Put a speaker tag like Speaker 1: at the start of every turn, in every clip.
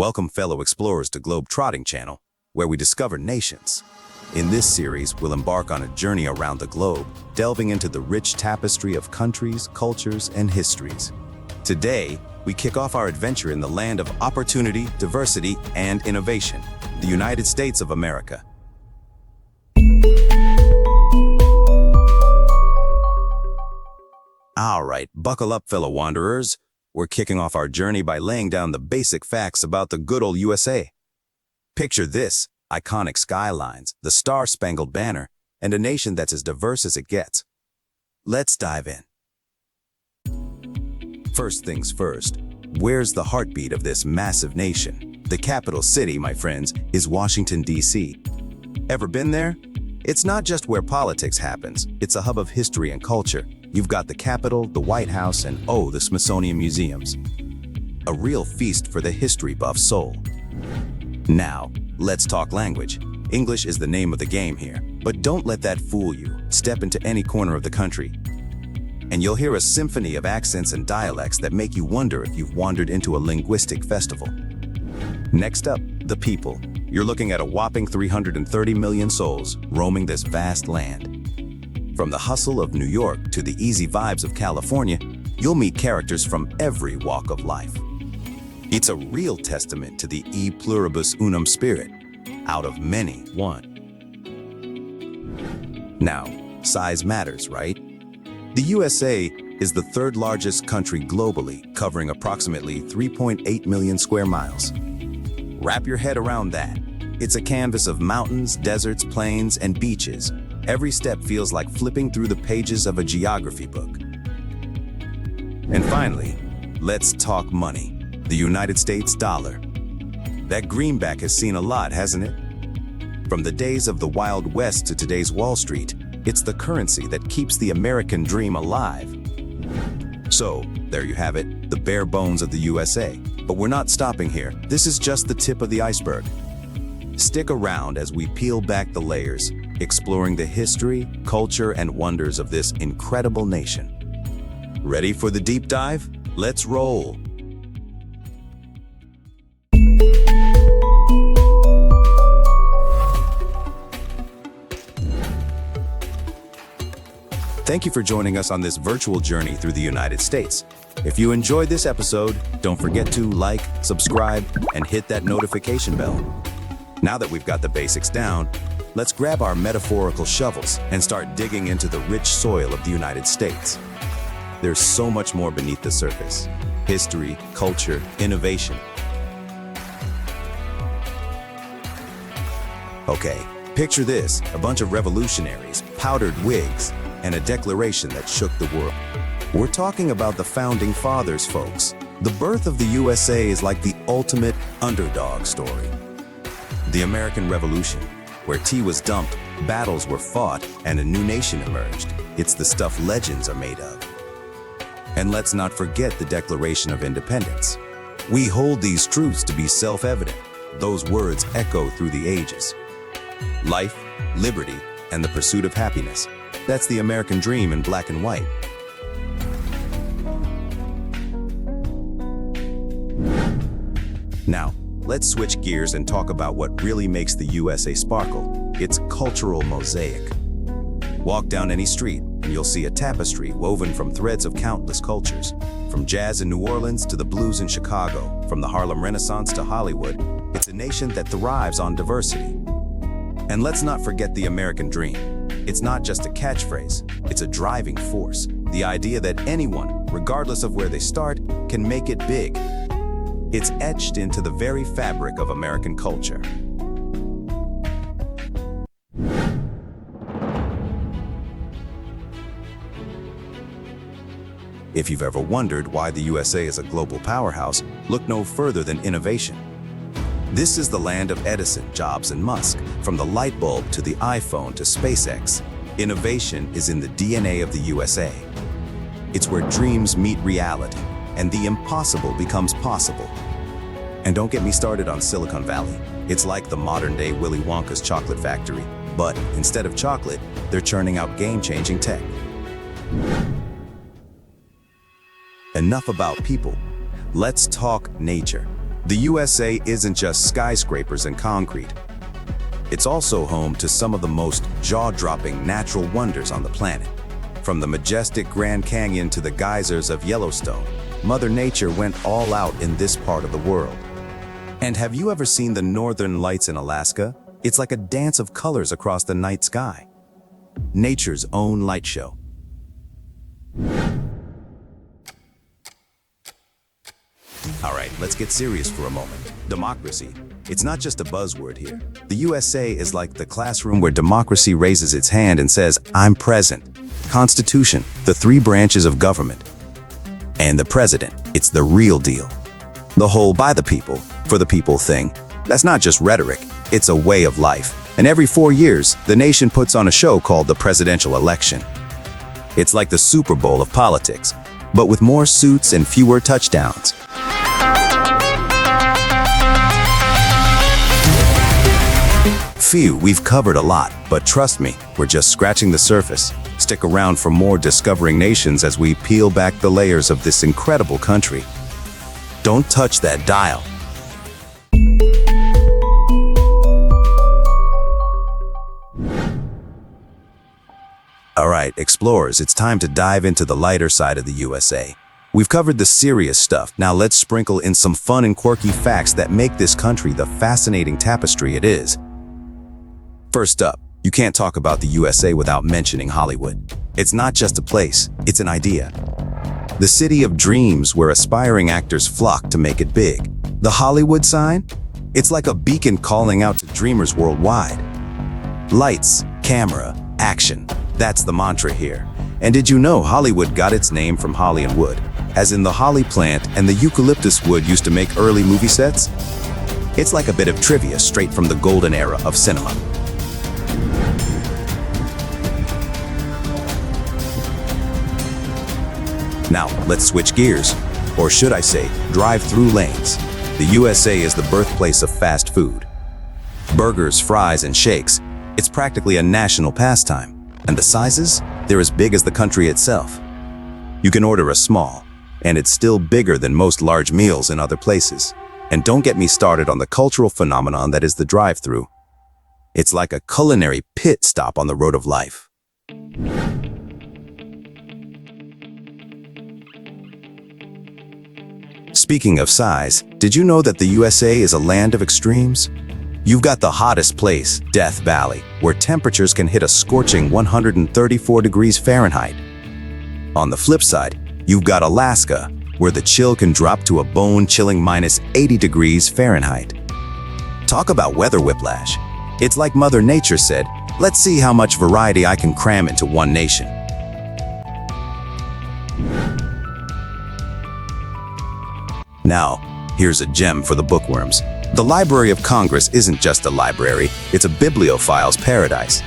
Speaker 1: Welcome fellow explorers to Globe-Trotting Channel, where we discover nations. In this series, we'll embark on a journey around the globe, delving into the rich tapestry of countries, cultures, and histories. Today, we kick off our adventure in the land of opportunity, diversity, and innovation, the United States of America. All right, buckle up, fellow wanderers. We're kicking off our journey by laying down the basic facts about the good old USA. Picture this: iconic skylines, the Star-Spangled Banner, and a nation that's as diverse as it gets. Let's dive in. First things first, where's the heartbeat of this massive nation? The capital city, my friends, is Washington, D.C. Ever been there? It's not just where politics happens, it's a hub of history and culture. You've got the Capitol, the White House, and the Smithsonian Museums. A real feast for the history buff soul. Now, let's talk language. English is the name of the game here, but don't let that fool you. Step into any corner of the country, and you'll hear a symphony of accents and dialects that make you wonder if you've wandered into a linguistic festival. Next up, the people. You're looking at a whopping 330 million souls roaming this vast land. From the hustle of New York to the easy vibes of California, you'll meet characters from every walk of life. It's a real testament to the e pluribus unum spirit, out of many, one. Now, size matters, right? The USA is the third largest country globally, covering approximately 3.8 million square miles. Wrap your head around that. It's a canvas of mountains, deserts, plains, and beaches. Every step feels like flipping through the pages of a geography book. And finally, let's talk money. The United States dollar. That greenback has seen a lot, hasn't it? From the days of the Wild West to today's Wall Street, it's the currency that keeps the American dream alive. So, there you have it, the bare bones of the USA. But we're not stopping here. This is just the tip of the iceberg. Stick around as we peel back the layers, exploring the history, culture, and wonders of this incredible nation. Ready for the deep dive? Let's roll! Thank you for joining us on this virtual journey through the United States. If you enjoyed this episode, don't forget to like, subscribe, and hit that notification bell. Now that we've got the basics down, let's grab our metaphorical shovels and start digging into the rich soil of the United States. There's so much more beneath the surface: history, culture, innovation. Okay, picture this: a bunch of revolutionaries, powdered wigs, and a declaration that shook the world. We're talking about the Founding Fathers, folks. The birth of the USA is like the ultimate underdog story. The American Revolution, where tea was dumped, battles were fought, and a new nation emerged. It's the stuff legends are made of. And let's not forget the Declaration of Independence. We hold these truths to be self-evident. Those words echo through the ages. Life, liberty, and the pursuit of happiness. That's the American dream in black and white. Now, let's switch gears and talk about what really makes the USA sparkle: its cultural mosaic. Walk down any street and you'll see a tapestry woven from threads of countless cultures. From jazz in New Orleans to the blues in Chicago, from the Harlem Renaissance to Hollywood, it's a nation that thrives on diversity. And let's not forget the American dream. It's not just a catchphrase, it's a driving force. The idea that anyone, regardless of where they start, can make it big. It's etched into the very fabric of American culture. If you've ever wondered why the USA is a global powerhouse, look no further than innovation. This is the land of Edison, Jobs, and Musk. From the light bulb to the iPhone to SpaceX, innovation is in the DNA of the USA. It's where dreams meet reality, and the impossible becomes possible. And don't get me started on Silicon Valley. It's like the modern-day Willy Wonka's chocolate factory, but instead of chocolate, they're churning out game-changing tech. Enough about people. Let's talk nature. The USA isn't just skyscrapers and concrete. It's also home to some of the most jaw-dropping natural wonders on the planet. From the majestic Grand Canyon to the geysers of Yellowstone, Mother Nature went all out in this part of the world. And have you ever seen the northern lights in Alaska? It's like a dance of colors across the night sky. Nature's own light show. All right, let's get serious for a moment. Democracy. It's not just a buzzword here. The USA is like the classroom where democracy raises its hand and says, I'm present. Constitution, the three branches of government. And the president, it's the real deal. The whole by the people, for the people thing. That's not just rhetoric, it's a way of life. And every 4 years, the nation puts on a show called the presidential election. It's like the Super Bowl of politics, but with more suits and fewer touchdowns. Phew, we've covered a lot, but trust me, we're just scratching the surface. Stick around for more discovering nations as we peel back the layers of this incredible country. Don't touch that dial. All right, explorers, it's time to dive into the lighter side of the USA. We've covered the serious stuff. Now let's sprinkle in some fun and quirky facts that make this country the fascinating tapestry it is. First up, you can't talk about the USA without mentioning Hollywood. It's not just a place, it's an idea. The city of dreams where aspiring actors flock to make it big. The Hollywood sign? It's like a beacon calling out to dreamers worldwide. Lights, camera, action. That's the mantra here. And did you know Hollywood got its name from holly and wood, as in the holly plant and the eucalyptus wood used to make early movie sets? It's like a bit of trivia straight from the golden era of cinema. Now, let's switch gears, or should I say, drive through lanes. The USA is the birthplace of fast food. Burgers, fries, and shakes. It's practically a national pastime. And the sizes? They're as big as the country itself. You can order a small, and it's still bigger than most large meals in other places. And don't get me started on the cultural phenomenon that is the drive-thru. It's like a culinary pit stop on the road of life. Speaking of size, did you know that the USA is a land of extremes? You've got the hottest place, Death Valley, where temperatures can hit a scorching 134 degrees Fahrenheit. On the flip side, you've got Alaska, where the chill can drop to a bone-chilling minus 80 degrees Fahrenheit. Talk about weather whiplash. It's like Mother Nature said, let's see how much variety I can cram into one nation. Now, here's a gem for the bookworms. The Library of Congress isn't just a library, it's a bibliophile's paradise.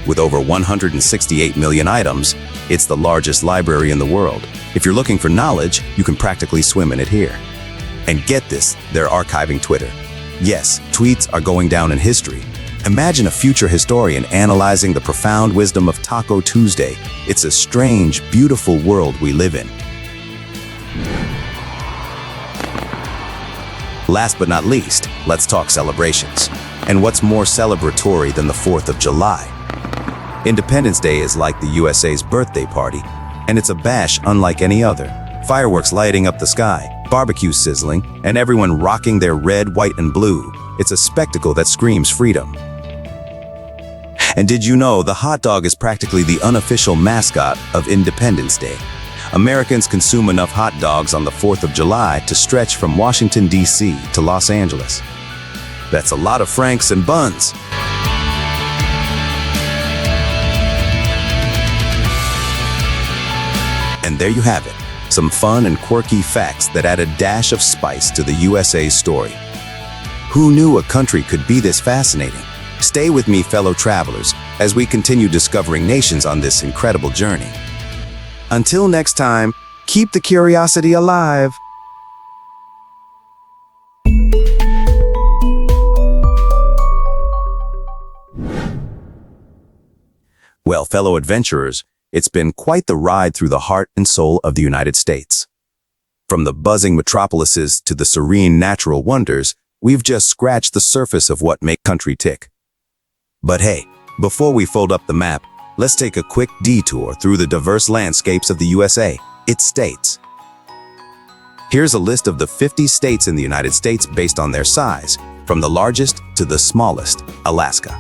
Speaker 1: With over 168 million items, it's the largest library in the world. If you're looking for knowledge, you can practically swim in it here. And get this, they're archiving Twitter. Yes, tweets are going down in history. Imagine a future historian analyzing the profound wisdom of Taco Tuesday. It's a strange, beautiful world we live in. Last but not least, let's talk celebrations. And what's more celebratory than the 4th of July? Independence Day is like the USA's birthday party, and it's a bash unlike any other. Fireworks lighting up the sky, barbecue sizzling, and everyone rocking their red, white, and blue. It's a spectacle that screams freedom. And did you know the hot dog is practically the unofficial mascot of Independence Day? Americans consume enough hot dogs on the 4th of July to stretch from Washington, D.C. to Los Angeles. That's a lot of franks and buns. And there you have it, some fun and quirky facts that add a dash of spice to the USA's story. Who knew a country could be this fascinating? Stay with me, fellow travelers, as we continue discovering nations on this incredible journey. Until next time, keep the curiosity alive. Well, fellow adventurers, it's been quite the ride through the heart and soul of the United States. From the buzzing metropolises to the serene natural wonders, we've just scratched the surface of what makes country tick. But hey, before we fold up the map, let's take a quick detour through the diverse landscapes of the USA, its states. Here's a list of the 50 states in the United States based on their size, from the largest to the smallest: Alaska,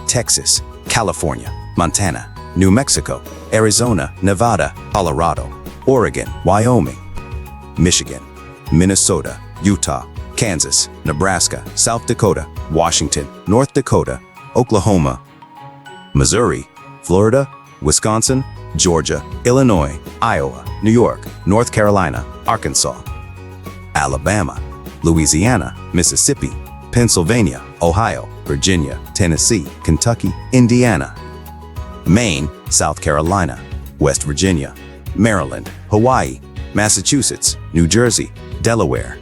Speaker 1: Texas, California, Montana, New Mexico, Arizona, Nevada, Colorado, Oregon, Wyoming, Michigan, Minnesota, Utah, Kansas, Nebraska, South Dakota, Washington, North Dakota, Oklahoma, Missouri, Florida, Wisconsin, Georgia, Illinois, Iowa, New York, North Carolina, Arkansas, Alabama, Louisiana, Mississippi, Pennsylvania, Ohio, Virginia, Tennessee, Kentucky, Indiana, Maine, South Carolina, West Virginia, Maryland, Hawaii, Massachusetts, New Jersey, Delaware,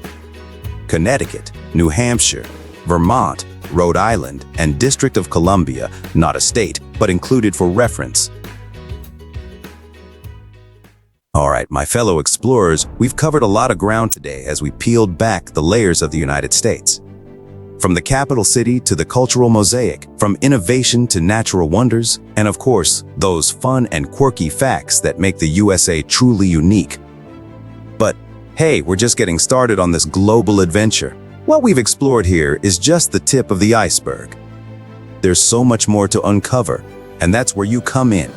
Speaker 1: Connecticut, New Hampshire, Vermont, Rhode Island, and District of Columbia, not a state, but included for reference. All right, my fellow explorers, we've covered a lot of ground today as we peeled back the layers of the United States. From the capital city to the cultural mosaic, from innovation to natural wonders, and of course, those fun and quirky facts that make the USA truly unique. But hey, we're just getting started on this global adventure. What we've explored here is just the tip of the iceberg. There's so much more to uncover, and that's where you come in.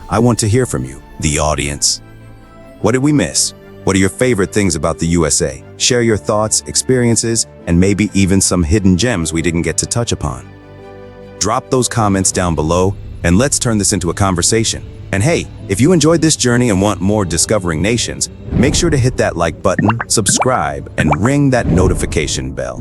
Speaker 1: I want to hear from you, the audience. What did we miss? What are your favorite things about the USA? Share your thoughts, experiences, and maybe even some hidden gems we didn't get to touch upon. Drop those comments down below, and let's turn this into a conversation. And hey, if you enjoyed this journey and want more Discovering Nations, make sure to hit that like button, subscribe, and ring that notification bell.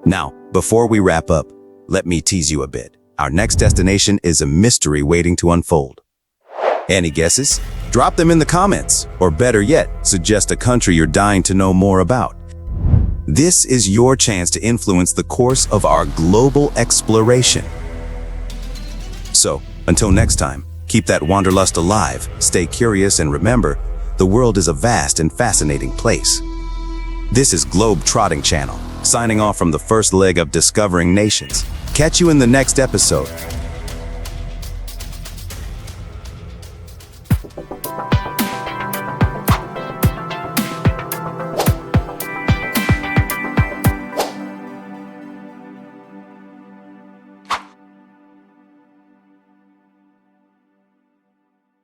Speaker 1: Now, before we wrap up, let me tease you a bit. Our next destination is a mystery waiting to unfold. Any guesses? Drop them in the comments, or better yet, suggest a country you're dying to know more about. This is your chance to influence the course of our global exploration. So, until next time, keep that wanderlust alive, stay curious, and remember, the world is a vast and fascinating place. This is Globe Trotting Channel, signing off from the first leg of Discovering Nations. Catch you in the next episode.